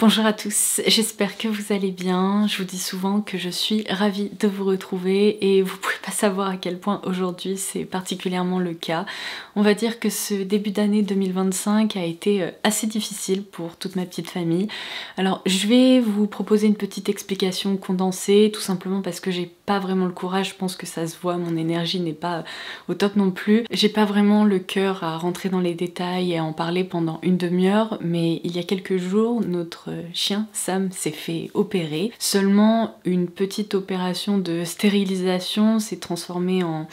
Bonjour à tous, j'espère que vous allez bien. Je vous dis souvent que je suis ravie de vous retrouver et vous pouvez pas savoir à quel point aujourd'hui c'est particulièrement le cas. On va dire que ce début d'année 2025 a été assez difficile pour toute ma petite famille. Alors je vais vous proposer une petite explication condensée, tout simplement parce que j'ai pas vraiment le courage, je pense que ça se voit, mon énergie n'est pas au top non plus. J'ai pas vraiment le cœur à rentrer dans les détails et à en parler pendant une demi-heure, mais il y a quelques jours, notre chien Sam s'est fait opérer. Seulement une petite opération de stérilisation s'est transformée en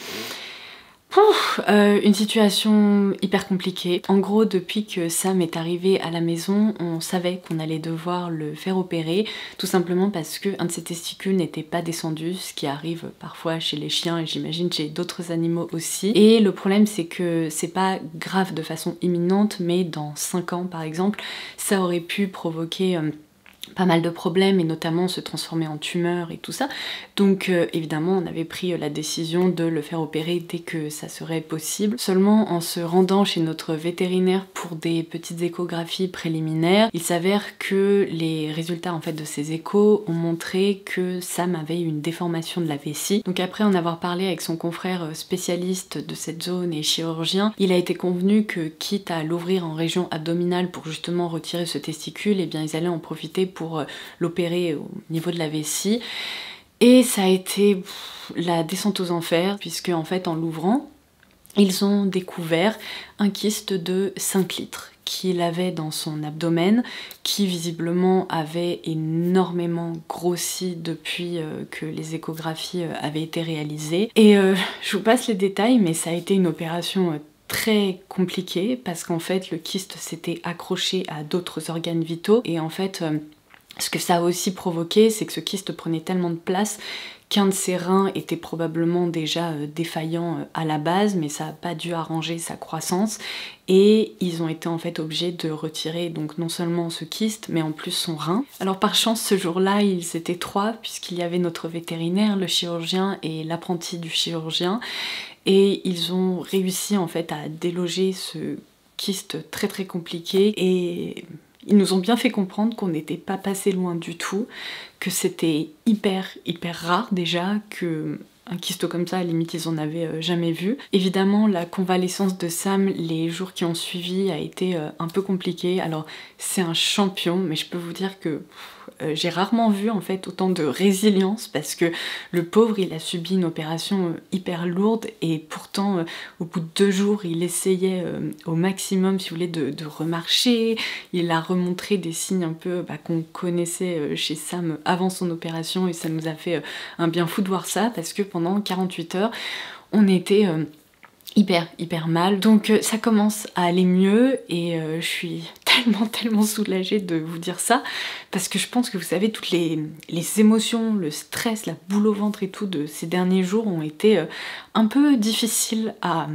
une situation hyper compliquée. En gros, depuis que Sam est arrivé à la maison, on savait qu'on allait devoir le faire opérer, tout simplement parce que un de ses testicules n'était pas descendu, ce qui arrive parfois chez les chiens et j'imagine chez d'autres animaux aussi. Et le problème, c'est que c'est pas grave de façon imminente, mais dans 5 ans par exemple, ça aurait pu provoquer pas mal de problèmes et notamment se transformer en tumeur et tout ça. Donc évidemment on avait pris la décision de le faire opérer dès que ça serait possible. Seulement en se rendant chez notre vétérinaire pour des petites échographies préliminaires, il s'avère que les résultats en fait de ces échos ont montré que Sam avait une déformation de la vessie. Donc après en avoir parlé avec son confrère spécialiste de cette zone et chirurgien, il a été convenu que quitte à l'ouvrir en région abdominale pour justement retirer ce testicule, et bien ils allaient en profiter pour l'opérer au niveau de la vessie. Et ça a été la descente aux enfers, puisque en fait en l'ouvrant, ils ont découvert un kyste de 5 litres qu'il avait dans son abdomen, qui visiblement avait énormément grossi depuis que les échographies avaient été réalisées. Et je vous passe les détails, mais ça a été une opération très compliquée, parce qu'en fait le kyste s'était accroché à d'autres organes vitaux, et en fait ce que ça a aussi provoqué, c'est que ce kyste prenait tellement de place qu'un de ses reins était probablement déjà défaillant à la base, mais ça n'a pas dû arranger sa croissance. Et ils ont été en fait obligés de retirer donc non seulement ce kyste, mais en plus son rein. Alors par chance, ce jour-là, ils étaient 3, puisqu'il y avait notre vétérinaire, le chirurgien et l'apprenti du chirurgien. Et ils ont réussi en fait à déloger ce kyste très très compliqué. Et ils nous ont bien fait comprendre qu'on n'était pas passé loin du tout, que c'était hyper rare déjà, que un kyste comme ça, à la limite, ils en avaient jamais vu. Évidemment, la convalescence de Sam, les jours qui ont suivi, a été un peu compliquée. Alors, c'est un champion, mais je peux vous dire que j'ai rarement vu en fait autant de résilience, parce que le pauvre, il a subi une opération hyper lourde et pourtant, au bout de 2 jours, il essayait au maximum, si vous voulez, de remarcher. Il a remontré des signes un peu qu'on connaissait chez Sam avant son opération, et ça nous a fait un bien fou de voir ça, parce que pendant 48 heures, on était hyper mal. Donc ça commence à aller mieux et je suis tellement soulagée de vous dire ça, parce que je pense que vous savez, toutes les émotions, le stress, la boule au ventre et tout de ces derniers jours ont été un peu difficiles à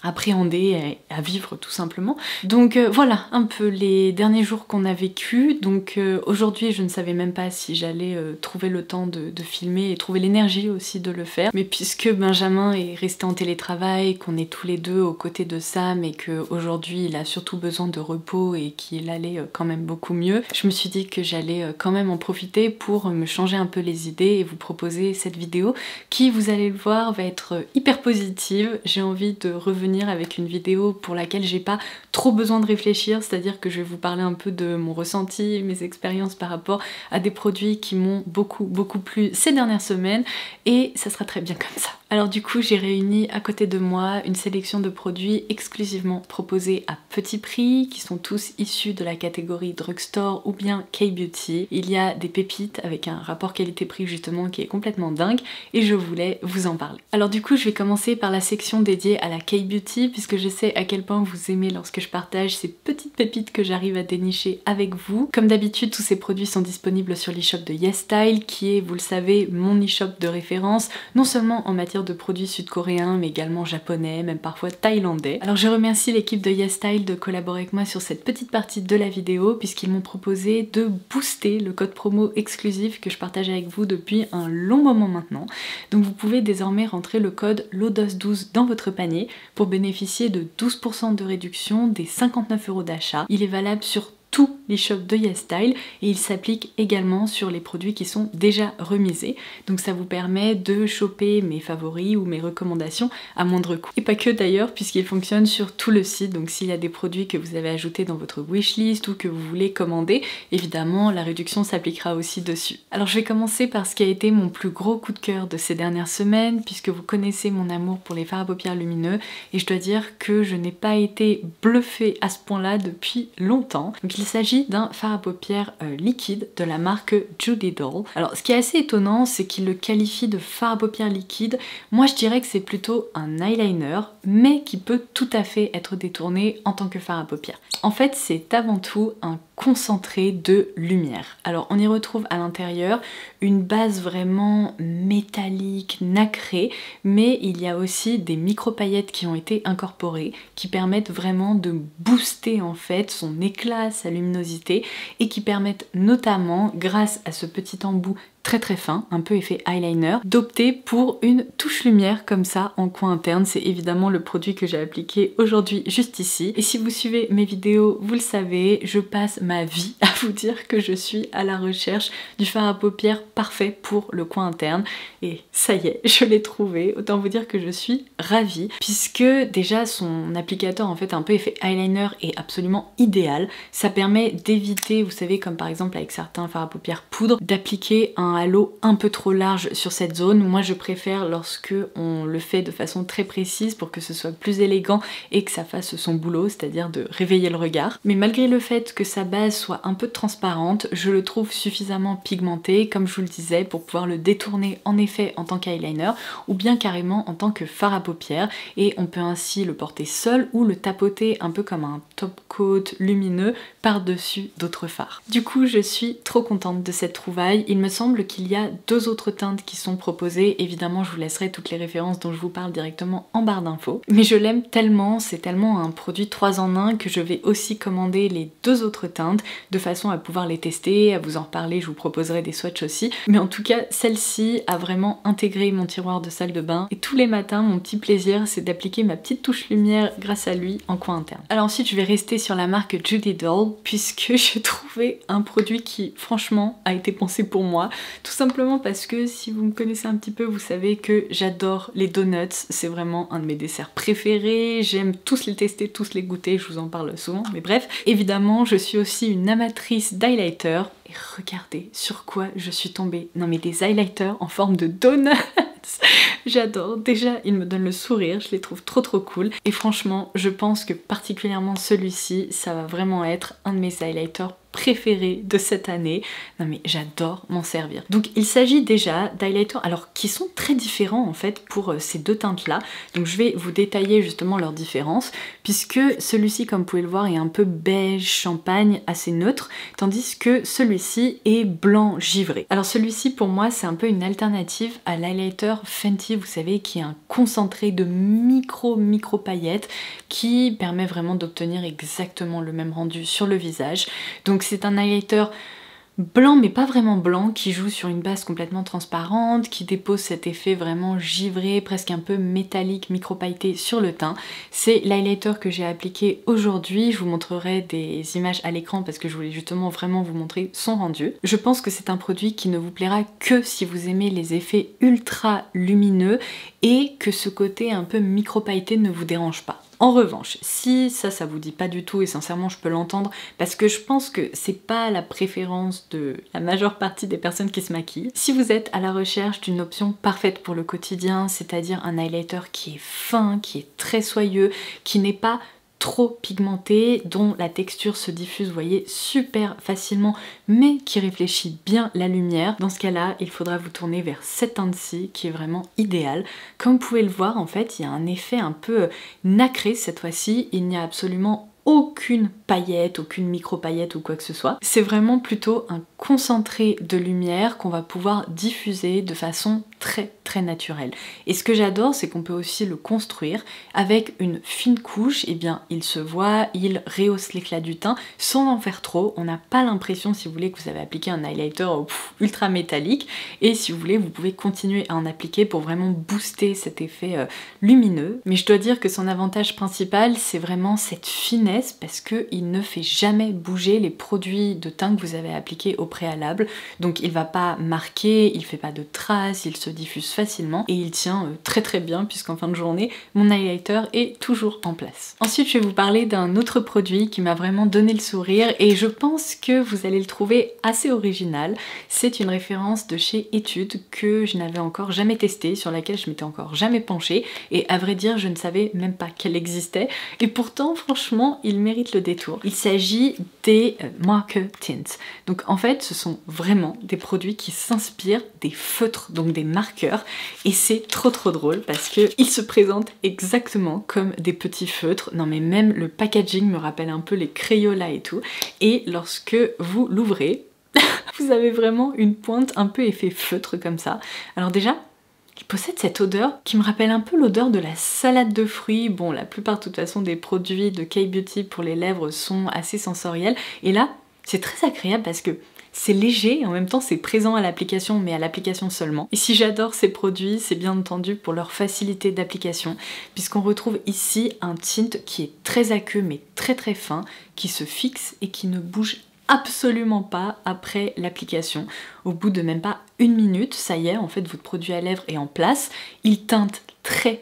appréhender, à vivre tout simplement. Donc voilà un peu les derniers jours qu'on a vécu. Donc aujourd'hui je ne savais même pas si j'allais trouver le temps de filmer et trouver l'énergie aussi de le faire, mais puisque Benjamin est resté en télétravail, qu'on est tous les deux aux côtés de Sam et qu'aujourd'hui il a surtout besoin de repos et qu'il allait quand même beaucoup mieux, je me suis dit que j'allais quand même en profiter pour me changer un peu les idées et vous proposer cette vidéo qui, vous allez le voir, va être hyper positive. J'ai envie de revenir avec une vidéo pour laquelle j'ai pas trop besoin de réfléchir, c'est-à-dire que je vais vous parler un peu de mon ressenti, mes expériences par rapport à des produits qui m'ont beaucoup plu ces dernières semaines, et ça sera très bien comme ça. Alors du coup, j'ai réuni à côté de moi une sélection de produits exclusivement proposés à petit prix, qui sont tous issus de la catégorie drugstore ou bien K-beauty. Il y a des pépites avec un rapport qualité-prix justement qui est complètement dingue, et je voulais vous en parler. Alors du coup, je vais commencer par la section dédiée à la K-beauty, puisque je sais à quel point vous aimez lorsque je partage ces petites pépites que j'arrive à dénicher avec vous. Comme d'habitude, tous ces produits sont disponibles sur l'e-shop de YesStyle, qui est, vous le savez, mon e-shop de référence, non seulement en matière de produits sud-coréens, mais également japonais, même parfois thaïlandais. Alors je remercie l'équipe de YesStyle de collaborer avec moi sur cette petite partie de la vidéo, puisqu'ils m'ont proposé de booster le code promo exclusif que je partage avec vous depuis un long moment maintenant. Donc vous pouvez désormais rentrer le code LODOS12 dans votre panier pour bénéficier de 12% de réduction des 59 € d'achat. Il est valable sur tous l'e-shop de YesStyle et il s'applique également sur les produits qui sont déjà remisés. Donc ça vous permet de choper mes favoris ou mes recommandations à moindre coût. Et pas que d'ailleurs, puisqu'il fonctionne sur tout le site. Donc s'il y a des produits que vous avez ajoutés dans votre wishlist ou que vous voulez commander, évidemment la réduction s'appliquera aussi dessus. Alors je vais commencer par ce qui a été mon plus gros coup de cœur de ces dernières semaines, puisque vous connaissez mon amour pour les fards à paupières lumineux et je dois dire que je n'ai pas été bluffée à ce point-là depuis longtemps. Donc il s'agit d'un fard à paupières liquide de la marque Judy Doll. Alors ce qui est assez étonnant, c'est qu'il le qualifie de fard à paupières liquide. Moi je dirais que c'est plutôt un eyeliner, mais qui peut tout à fait être détourné en tant que fard à paupières. En fait, c'est avant tout un concentré de lumière. Alors on y retrouve à l'intérieur une base vraiment métallique, nacrée, mais il y a aussi des micro-paillettes qui ont été incorporées, qui permettent vraiment de booster en fait son éclat, sa luminosité, et qui permettent notamment, grâce à ce petit embout très fin, un peu effet eyeliner, d'opter pour une touche lumière comme ça en coin interne. C'est évidemment le produit que j'ai appliqué aujourd'hui juste ici. Et si vous suivez mes vidéos, vous le savez, je passe ma vie à vous dire que je suis à la recherche du fard à paupières parfait pour le coin interne. Et ça y est, je l'ai trouvé. Autant vous dire que je suis ravie, puisque déjà son applicateur en fait un peu effet eyeliner est absolument idéal. Ça permet d'éviter, vous savez, comme par exemple avec certains fards à paupières poudre, d'appliquer un halo un peu trop large sur cette zone. Moi je préfère lorsque on le fait de façon très précise pour que ce soit plus élégant et que ça fasse son boulot, c'est-à-dire de réveiller le regard. Mais malgré le fait que sa base soit un peu transparente, je le trouve suffisamment pigmenté, comme je vous le disais, pour pouvoir le détourner en effet en tant qu'eyeliner ou bien carrément en tant que fard à paupières, et on peut ainsi le porter seul ou le tapoter un peu comme un top coat lumineux par-dessus d'autres fards. Du coup je suis trop contente de cette trouvaille. Il me semble qu'il y a deux autres teintes qui sont proposées. Évidemment je vous laisserai toutes les références dont je vous parle directement en barre d'infos, mais je l'aime tellement, c'est tellement un produit 3 en 1 que je vais aussi commander les deux autres teintes de façon à pouvoir les tester, à vous en reparler. Je vous proposerai des swatchs aussi, mais en tout cas celle-ci a vraiment intégré mon tiroir de salle de bain et tous les matins mon petit plaisir c'est d'appliquer ma petite touche lumière grâce à lui en coin interne. Alors ensuite je vais rester sur la marque Judy Doll, puisque j'ai trouvé un produit qui franchement a été pensé pour moi, tout simplement parce que si vous me connaissez un petit peu, vous savez que j'adore les donuts, c'est vraiment un de mes desserts préférés, j'aime tous les tester, tous les goûter, je vous en parle souvent, mais bref, évidemment je suis aussi une amatrice d'highlighter, et regardez sur quoi je suis tombée. Non mais des highlighters en forme de donuts. J'adore, déjà ils me donnent le sourire, je les trouve trop cool, et franchement je pense que particulièrement celui-ci ça va vraiment être un de mes highlighters préférés de cette année. Non mais j'adore m'en servir. Donc il s'agit déjà d'highlighters alors qui sont très différents en fait pour ces deux teintes là. Donc je vais vous détailler justement leurs différences, puisque celui-ci comme vous pouvez le voir est un peu beige champagne assez neutre, tandis que celui-ci est blanc givré. Alors celui-ci pour moi c'est un peu une alternative à l'highlighter Fenty, vous savez, qui est un concentré de micro paillettes qui permet vraiment d'obtenir exactement le même rendu sur le visage. Donc c'est un highlighter blanc mais pas vraiment blanc, qui joue sur une base complètement transparente, qui dépose cet effet vraiment givré, presque un peu métallique, micro-pailleté sur le teint. C'est l'highlighter que j'ai appliqué aujourd'hui, je vous montrerai des images à l'écran parce que je voulais justement vraiment vous montrer son rendu. Je pense que c'est un produit qui ne vous plaira que si vous aimez les effets ultra lumineux et que ce côté un peu micro-pailleté ne vous dérange pas. En revanche, si ça vous dit pas du tout, et sincèrement je peux l'entendre, parce que je pense que c'est pas la préférence de la majeure partie des personnes qui se maquillent. Si vous êtes à la recherche d'une option parfaite pour le quotidien, c'est-à-dire un highlighter qui est fin, qui est très soyeux, qui n'est pas trop pigmenté, dont la texture se diffuse, vous voyez, super facilement, mais qui réfléchit bien la lumière. Dans ce cas-là, il faudra vous tourner vers cette teinte-ci, qui est vraiment idéale. Comme vous pouvez le voir, en fait, il y a un effet un peu nacré cette fois-ci. Il n'y a absolument aucune paillette, aucune micro-paillette ou quoi que ce soit. C'est vraiment plutôt un concentré de lumière qu'on va pouvoir diffuser de façon très naturel. Et ce que j'adore, c'est qu'on peut aussi le construire avec une fine couche. Et bien il se voit, il rehausse l'éclat du teint sans en faire trop. On n'a pas l'impression, si vous voulez, que vous avez appliqué un highlighter ultra métallique. Et si vous voulez, vous pouvez continuer à en appliquer pour vraiment booster cet effet lumineux. Mais je dois dire que son avantage principal, c'est vraiment cette finesse, parce qu'il ne fait jamais bouger les produits de teint que vous avez appliqués au préalable. Donc il va pas marquer, il fait pas de traces, il se diffuse facilement et il tient très bien, puisqu'en fin de journée, mon highlighter est toujours en place. Ensuite, je vais vous parler d'un autre produit qui m'a vraiment donné le sourire et je pense que vous allez le trouver assez original. C'est une référence de chez Etude que je n'avais encore jamais testée, sur laquelle je m'étais encore jamais penchée et à vrai dire, je ne savais même pas qu'elle existait et pourtant, franchement, il mérite le détour. Il s'agit des Marker Tints. Donc en fait, ce sont vraiment des produits qui s'inspirent des feutres, donc des marqueurs, et c'est trop drôle parce qu'ils se présentent exactement comme des petits feutres. Non mais même le packaging me rappelle un peu les Crayolas et tout, et lorsque vous l'ouvrez, vous avez vraiment une pointe un peu effet feutre comme ça. Alors déjà, il possède cette odeur qui me rappelle un peu l'odeur de la salade de fruits. Bon, la plupart de toute façon des produits de K-Beauty pour les lèvres sont assez sensoriels, et là, c'est très agréable parce que c'est léger et en même temps c'est présent à l'application, mais à l'application seulement. Et si j'adore ces produits, c'est bien entendu pour leur facilité d'application, puisqu'on retrouve ici un tint qui est très aqueux mais très fin, qui se fixe et qui ne bouge absolument pas après l'application. Au bout de même pas 1 minute, ça y est, en fait votre produit à lèvres est en place. Il teinte très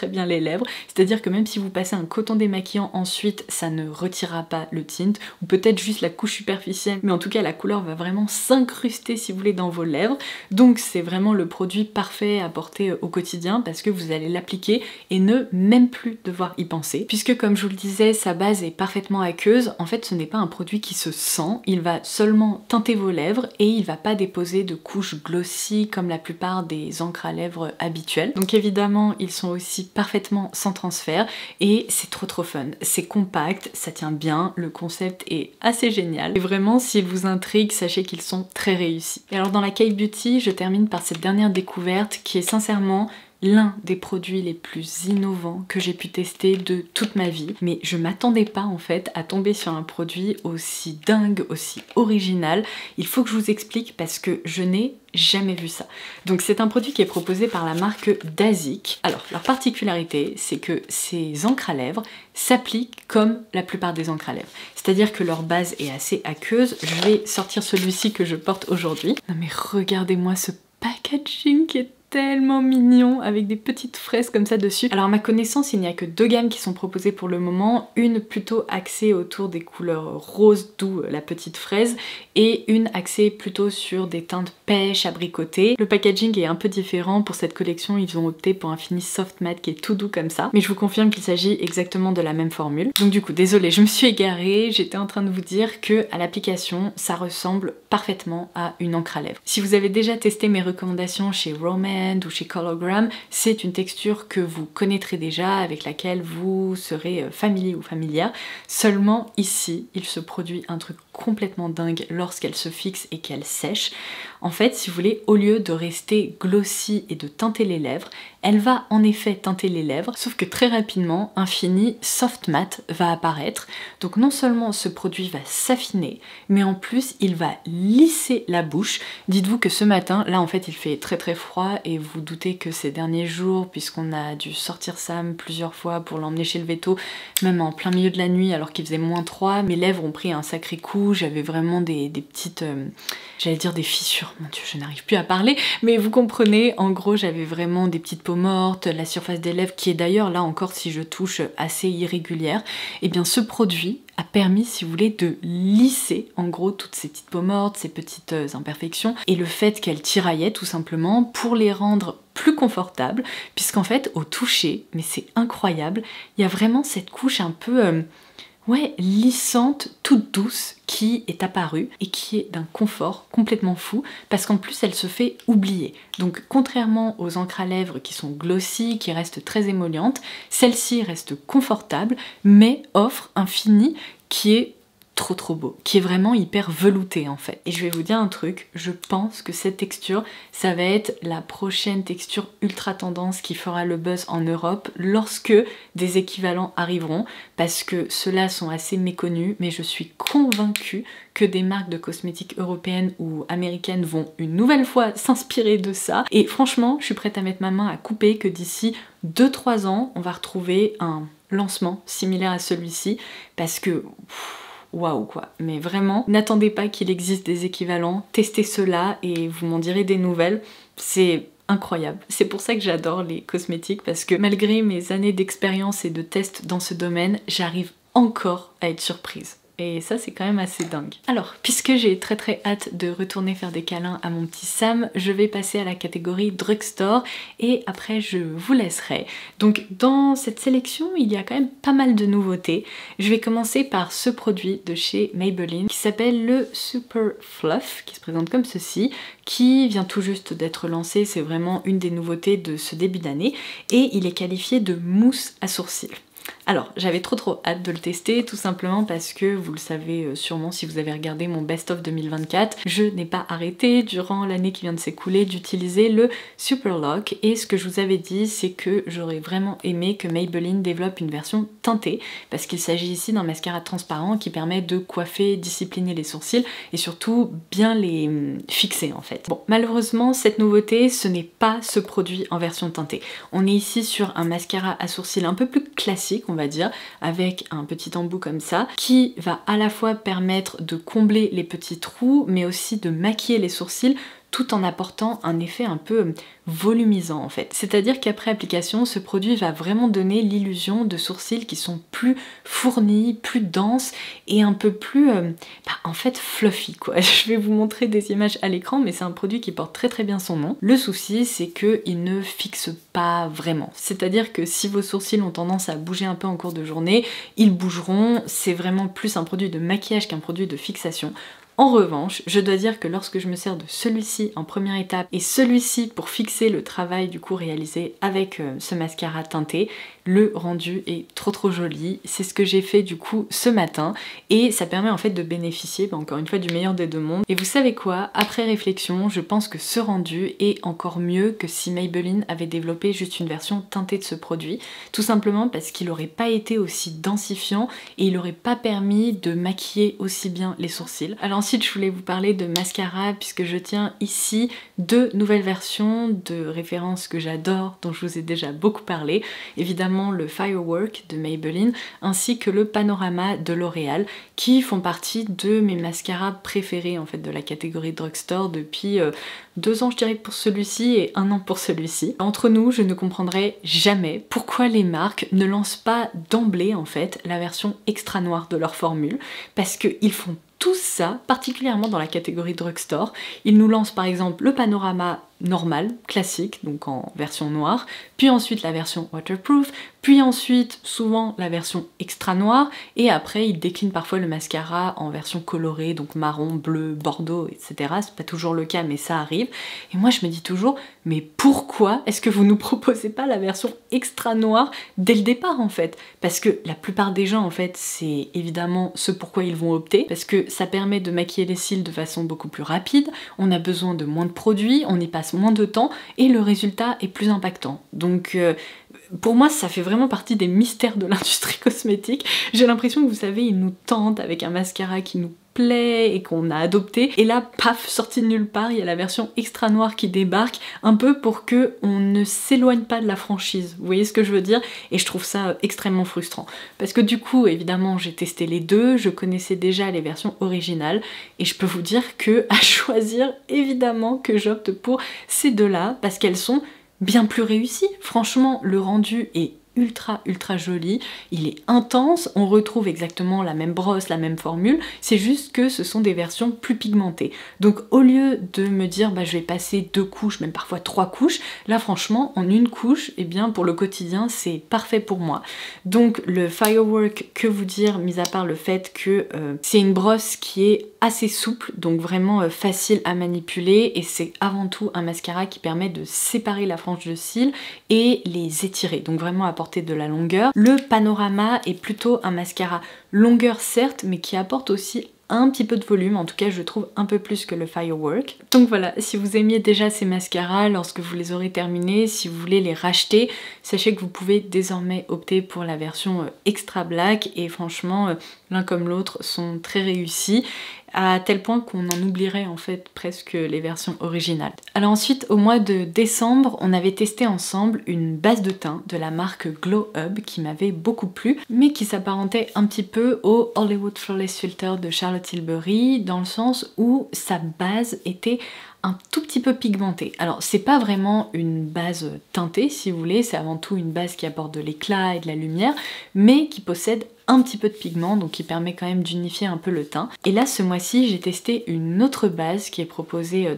bien les lèvres, c'est-à-dire que même si vous passez un coton démaquillant ensuite, ça ne retirera pas le tint, ou peut-être juste la couche superficielle, mais en tout cas la couleur va vraiment s'incruster, si vous voulez, dans vos lèvres. Donc c'est vraiment le produit parfait à porter au quotidien, parce que vous allez l'appliquer et ne même plus devoir y penser, puisque comme je vous le disais, sa base est parfaitement aqueuse. En fait, ce n'est pas un produit qui se sent, il va seulement teinter vos lèvres et il va pas déposer de couche glossy comme la plupart des encres à lèvres habituelles. Donc évidemment, ils sont aussi parfaitement sans transfert et c'est trop fun. C'est compact, ça tient bien, le concept est assez génial. Et vraiment, s'il vous intrigue, sachez qu'ils sont très réussis. Et alors dans la K-Beauty, je termine par cette dernière découverte qui est sincèrement l'un des produits les plus innovants que j'ai pu tester de toute ma vie. Mais je m'attendais pas en fait à tomber sur un produit aussi dingue, aussi original. Il faut que je vous explique parce que je n'ai jamais vu ça. Donc c'est un produit qui est proposé par la marque Dazik. Alors leur particularité, c'est que ces encres à lèvres s'appliquent comme la plupart des encres à lèvres. C'est-à-dire que leur base est assez aqueuse. Je vais sortir celui-ci que je porte aujourd'hui. Non mais regardez-moi ce packaging qui est tellement mignon avec des petites fraises comme ça dessus. Alors à ma connaissance, il n'y a que 2 gammes qui sont proposées pour le moment, une plutôt axée autour des couleurs roses, d'où la petite fraise, et une axée plutôt sur des teintes pêche, abricotées. Le packaging est un peu différent pour cette collection, ils ont opté pour un fini soft matte qui est tout doux comme ça, mais je vous confirme qu'il s'agit exactement de la même formule. Donc du coup, désolée, je me suis égarée, j'étais en train de vous dire que à l'application, ça ressemble parfaitement à une encre à lèvres. Si vous avez déjà testé mes recommandations chez Romance ou chez Cologram, c'est une texture que vous connaîtrez déjà, avec laquelle vous serez familier ou familière. Seulement ici, il se produit un truc complètement dingue lorsqu'elle se fixe et qu'elle sèche. En fait, si vous voulez, au lieu de rester glossy et de teinter les lèvres, elle va en effet teinter les lèvres, sauf que très rapidement, un fini soft matte va apparaître. Donc non seulement ce produit va s'affiner, mais en plus il va lisser la bouche. Dites-vous que ce matin, là en fait il fait très froid et vous doutez que ces derniers jours, puisqu'on a dû sortir Sam plusieurs fois pour l'emmener chez le veto, même en plein milieu de la nuit alors qu'il faisait -3, mes lèvres ont pris un sacré coup, j'avais vraiment des petites, j'allais dire des fissures, mon dieu je n'arrive plus à parler, mais vous comprenez, en gros j'avais vraiment des petites peaux mortes, la surface des lèvres qui est d'ailleurs là encore si je touche assez irrégulière. Et bien ce produit a permis, si vous voulez, de lisser en gros toutes ces petites peaux mortes, ces petites imperfections, et le fait qu'elles tiraillaient tout simplement pour les rendre plus confortables, puisqu'en fait au toucher, mais c'est incroyable, il y a vraiment cette couche un peu ouais, lissante, toute douce qui est apparue et qui est d'un confort complètement fou parce qu'en plus elle se fait oublier. Donc contrairement aux encres à lèvres qui sont glossy, qui restent très émollientes, celle-ci reste confortable mais offre un fini qui est trop beau, qui est vraiment hyper velouté en fait. Et je vais vous dire un truc, je pense que cette texture, ça va être la prochaine texture ultra tendance qui fera le buzz en Europe lorsque des équivalents arriveront, parce que ceux-là sont assez méconnus, mais je suis convaincue que des marques de cosmétiques européennes ou américaines vont une nouvelle fois s'inspirer de ça. Et franchement, je suis prête à mettre ma main à couper que d'ici 2-3 ans, on va retrouver un lancement similaire à celui-ci, parce que waouh quoi, mais vraiment, n'attendez pas qu'il existe des équivalents, testez cela et vous m'en direz des nouvelles, c'est incroyable. C'est pour ça que j'adore les cosmétiques, parce que malgré mes années d'expérience et de tests dans ce domaine, j'arrive encore à être surprise. Et ça c'est quand même assez dingue. Alors, puisque j'ai très hâte de retourner faire des câlins à mon petit Sam, je vais passer à la catégorie drugstore et après je vous laisserai. Donc dans cette sélection, il y a quand même pas mal de nouveautés. Je vais commencer par ce produit de chez Maybelline qui s'appelle le Super Fluff, qui se présente comme ceci, qui vient tout juste d'être lancé, c'est vraiment une des nouveautés de ce début d'année, et il est qualifié de mousse à sourcils. Alors, j'avais trop hâte de le tester, tout simplement parce que, vous le savez sûrement si vous avez regardé mon best-of 2024, je n'ai pas arrêté durant l'année qui vient de s'écouler d'utiliser le Super Lock, et ce que je vous avais dit, c'est que j'aurais vraiment aimé que Maybelline développe une version teintée, parce qu'il s'agit ici d'un mascara transparent qui permet de coiffer, discipliner les sourcils, et surtout bien les fixer en fait. Bon, malheureusement, cette nouveauté, ce n'est pas ce produit en version teintée. On est ici sur un mascara à sourcils un peu plus classique, on va dire, avec un petit embout comme ça, qui va à la fois permettre de combler les petits trous, mais aussi de maquiller les sourcils, tout en apportant un effet un peu volumisant en fait. C'est-à-dire qu'après application, ce produit va vraiment donner l'illusion de sourcils qui sont plus fournis, plus denses et un peu plus, en fait, fluffy quoi. Je vais vous montrer des images à l'écran, mais c'est un produit qui porte très bien son nom. Le souci, c'est qu'il ne fixe pas vraiment. C'est-à-dire que si vos sourcils ont tendance à bouger un peu en cours de journée, ils bougeront. C'est vraiment plus un produit de maquillage qu'un produit de fixation. En revanche, je dois dire que lorsque je me sers de celui-ci en première étape et celui-ci pour fixer le travail du coup réalisé avec ce mascara teinté, le rendu est trop joli. C'est ce que j'ai fait du coup ce matin et ça permet en fait de bénéficier encore une fois du meilleur des deux mondes. Et vous savez quoi, après réflexion, je pense que ce rendu est encore mieux que si Maybelline avait développé juste une version teintée de ce produit, tout simplement parce qu'il n'aurait pas été aussi densifiant et il n'aurait pas permis de maquiller aussi bien les sourcils. Alors ensuite, je voulais vous parler de mascara puisque je tiens ici 2 nouvelles versions de références que j'adore, dont je vous ai déjà beaucoup parlé. Évidemment le Firework de Maybelline ainsi que le Panorama de L'Oréal qui font partie de mes mascaras préférés en fait de la catégorie drugstore depuis 2 ans je dirais pour celui-ci et 1 an pour celui-ci. Entre nous, je ne comprendrai jamais pourquoi les marques ne lancent pas d'emblée en fait la version extra noire de leur formule, parce qu'ils font tout ça, particulièrement dans la catégorie drugstore. Ils nous lancent par exemple le panorama normal, classique, donc en version noire, puis ensuite la version waterproof, puis ensuite souvent la version extra noire, et après ils déclinent parfois le mascara en version colorée, donc marron, bleu, bordeaux, etc. C'est pas toujours le cas, mais ça arrive. Et moi je me dis toujours, mais pourquoi est-ce que vous nous proposez pas la version extra noire dès le départ en fait? Parce que la plupart des gens en fait, c'est évidemment ce pourquoi ils vont opter, parce que ça permet de maquiller les cils de façon beaucoup plus rapide, on a besoin de moins de produits, on y passe moins de temps et le résultat est plus impactant. Donc pour moi ça fait vraiment partie des mystères de l'industrie cosmétique. J'ai l'impression que vous savez, ils nous tentent avec un mascara qui nous plaît et qu'on a adopté, et là paf, sorti de nulle part, il y a la version extra noire qui débarque, un peu pour que on ne s'éloigne pas de la franchise, vous voyez ce que je veux dire? Et je trouve ça extrêmement frustrant, parce que du coup évidemment j'ai testé les deux, je connaissais déjà les versions originales, et je peux vous dire que à choisir, évidemment que j'opte pour ces deux-là, parce qu'elles sont bien plus réussies. Franchement, le rendu est ultra joli, il est intense, on retrouve exactement la même brosse, la même formule, c'est juste que ce sont des versions plus pigmentées. Donc au lieu de me dire bah je vais passer 2 couches, même parfois 3 couches, là franchement en une couche, et bien pour le quotidien c'est parfait pour moi. Donc le Firework, que vous dire, mis à part le fait que c'est une brosse qui est assez souple, donc vraiment facile à manipuler, et c'est avant tout un mascara qui permet de séparer la frange de cils et les étirer, donc vraiment apporter apporter de la longueur. Le Panorama est plutôt un mascara longueur certes, mais qui apporte aussi un petit peu de volume, en tout cas je trouve un peu plus que le Firework. Donc voilà, si vous aimiez déjà ces mascaras, lorsque vous les aurez terminés, si vous voulez les racheter, sachez que vous pouvez désormais opter pour la version Extra Black et franchement l'un comme l'autre sont très réussis, à tel point qu'on en oublierait en fait presque les versions originales. Alors ensuite, au mois de décembre, on avait testé ensemble une base de teint de la marque Glow Hub qui m'avait beaucoup plu, mais qui s'apparentait un petit peu au Hollywood Flawless Filter de Charlotte Tilbury, dans le sens où sa base était un tout petit peu pigmentée. Alors c'est pas vraiment une base teintée si vous voulez, c'est avant tout une base qui apporte de l'éclat et de la lumière, mais qui possède un petit peu de pigment, donc qui permet quand même d'unifier un peu le teint. Et là ce mois-ci j'ai testé une autre base qui est proposée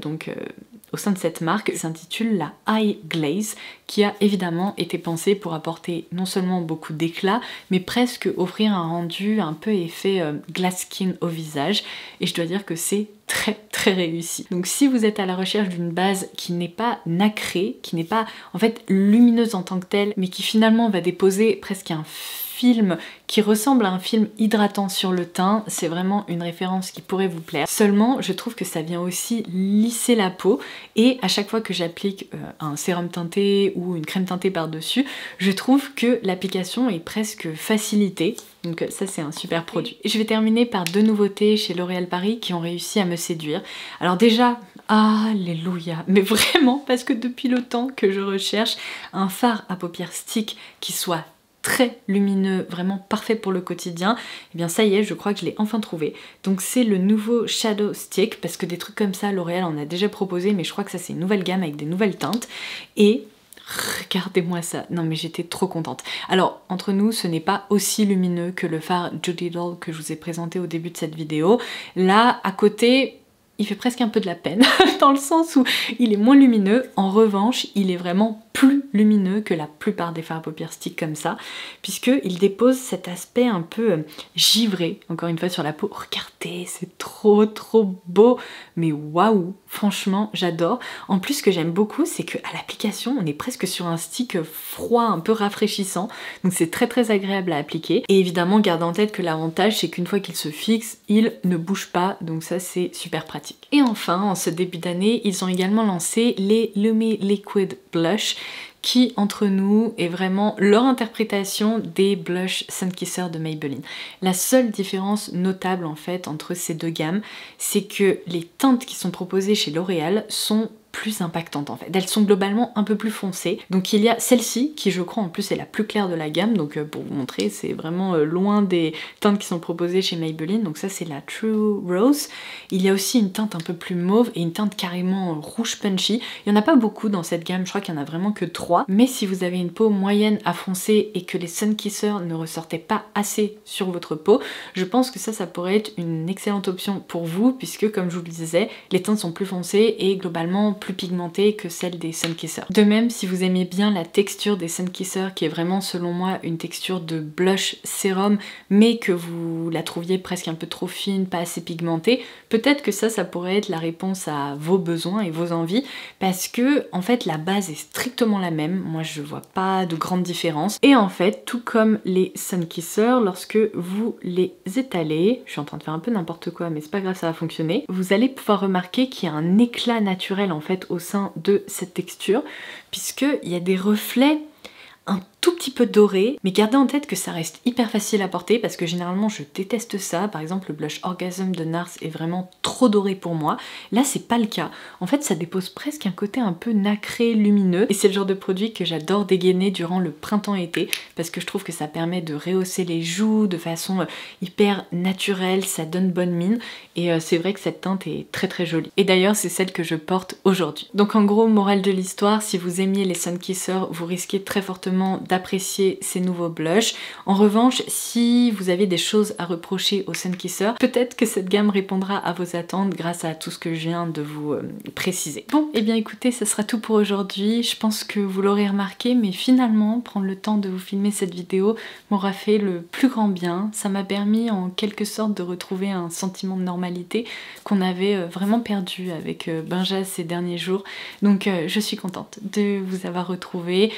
au sein de cette marque, s'intitule la Eye Glaze, qui a évidemment été pensée pour apporter non seulement beaucoup d'éclat, mais presque offrir un rendu un peu effet glass skin au visage, et je dois dire que c'est très réussi. Donc si vous êtes à la recherche d'une base qui n'est pas nacrée, qui n'est pas en fait lumineuse en tant que telle, mais qui finalement va déposer presque un film qui ressemble à un film hydratant sur le teint, c'est vraiment une référence qui pourrait vous plaire. Seulement, je trouve que ça vient aussi lisser la peau et à chaque fois que j'applique un sérum teinté ou une crème teintée par-dessus, je trouve que l'application est presque facilitée. Donc ça c'est un super produit. Et je vais terminer par deux nouveautés chez L'Oréal Paris qui ont réussi à me séduire. Alors déjà, alléluia, mais vraiment parce que depuis le temps que je recherche un fard à paupières stick qui soit très lumineux, vraiment parfait pour le quotidien, et bien ça y est, je crois que je l'ai enfin trouvé. Donc c'est le nouveau Shadow Stick, parce que des trucs comme ça, L'Oréal en a déjà proposé, mais je crois que ça c'est une nouvelle gamme avec des nouvelles teintes. Et regardez-moi ça, non mais j'étais trop contente. Alors entre nous, ce n'est pas aussi lumineux que le fard Judy Doll que je vous ai présenté au début de cette vidéo. Là, à côté, il fait presque un peu de la peine, dans le sens où il est moins lumineux. En revanche, il est vraiment plus lumineux que la plupart des fards à paupières stick comme ça, puisqu'il dépose cet aspect un peu givré, encore une fois, sur la peau. Regardez, c'est trop beau, mais waouh, franchement, j'adore. En plus, ce que j'aime beaucoup, c'est qu'à l'application, on est presque sur un stick froid, un peu rafraîchissant, donc c'est très agréable à appliquer. Et évidemment, gardez en tête que l'avantage, c'est qu'une fois qu'il se fixe, il ne bouge pas, donc ça, c'est super pratique. Et enfin, en ce début d'année, ils ont également lancé les Lumi Liquid Blush, qui entre nous est vraiment leur interprétation des blush Sunkisser de Maybelline. La seule différence notable en fait entre ces deux gammes, c'est que les teintes qui sont proposées chez L'Oréal sont plus impactantes en fait. Elles sont globalement un peu plus foncées. Donc il y a celle-ci qui je crois en plus est la plus claire de la gamme, donc pour vous montrer c'est vraiment loin des teintes qui sont proposées chez Maybelline, donc ça c'est la True Rose. Il y a aussi une teinte un peu plus mauve et une teinte carrément rouge punchy. Il n'y en a pas beaucoup dans cette gamme, je crois qu'il n'y en a vraiment que 3, mais si vous avez une peau moyenne à foncée et que les Sunkisser ne ressortaient pas assez sur votre peau, je pense que ça pourrait être une excellente option pour vous, puisque comme je vous le disais, les teintes sont plus foncées et globalement plus pigmentée que celle des Sunkisser. De même, si vous aimez bien la texture des Sunkisser, qui est vraiment selon moi une texture de blush sérum, mais que vous la trouviez presque un peu trop fine, pas assez pigmentée, peut-être que ça pourrait être la réponse à vos besoins et vos envies, parce que en fait la base est strictement la même, moi je vois pas de grande différence, et en fait tout comme les Sunkisser, lorsque vous les étalez, je suis en train de faire un peu n'importe quoi mais c'est pas grave, ça va fonctionner, vous allez pouvoir remarquer qu'il y a un éclat naturel en fait au sein de cette texture, puisqu'il y a des reflets un tout petit peu doré, mais gardez en tête que ça reste hyper facile à porter parce que généralement je déteste ça. Par exemple le blush Orgasm de NARS est vraiment trop doré pour moi. Là c'est pas le cas. En fait ça dépose presque un côté un peu nacré, lumineux, et c'est le genre de produit que j'adore dégainer durant le printemps-été parce que je trouve que ça permet de rehausser les joues de façon hyper naturelle, ça donne bonne mine, et c'est vrai que cette teinte est très jolie. Et d'ailleurs c'est celle que je porte aujourd'hui. Donc en gros, morale de l'histoire, si vous aimiez les Sunkisser, vous risquez très fortement d'apprécier ces nouveaux blushs. En revanche, si vous avez des choses à reprocher aux Sunkisser, peut-être que cette gamme répondra à vos attentes grâce à tout ce que je viens de vous préciser. Bon, et bien écoutez, ça sera tout pour aujourd'hui. Je pense que vous l'aurez remarqué, mais finalement, prendre le temps de vous filmer cette vidéo m'aura fait le plus grand bien. Ça m'a permis en quelque sorte de retrouver un sentiment de normalité qu'on avait vraiment perdu avec Benja ces derniers jours. Donc je suis contente de vous avoir retrouvé.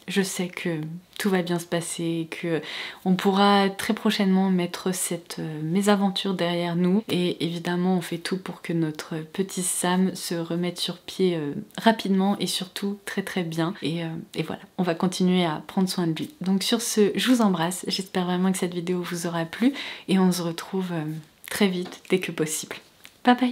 je sais que tout va bien se passer, que on pourra très prochainement mettre cette mésaventure derrière nous. Et évidemment, on fait tout pour que notre petit Sam se remette sur pied rapidement et surtout très bien. Et voilà, on va continuer à prendre soin de lui. Donc sur ce, je vous embrasse. J'espère vraiment que cette vidéo vous aura plu et on se retrouve très vite dès que possible. Bye bye!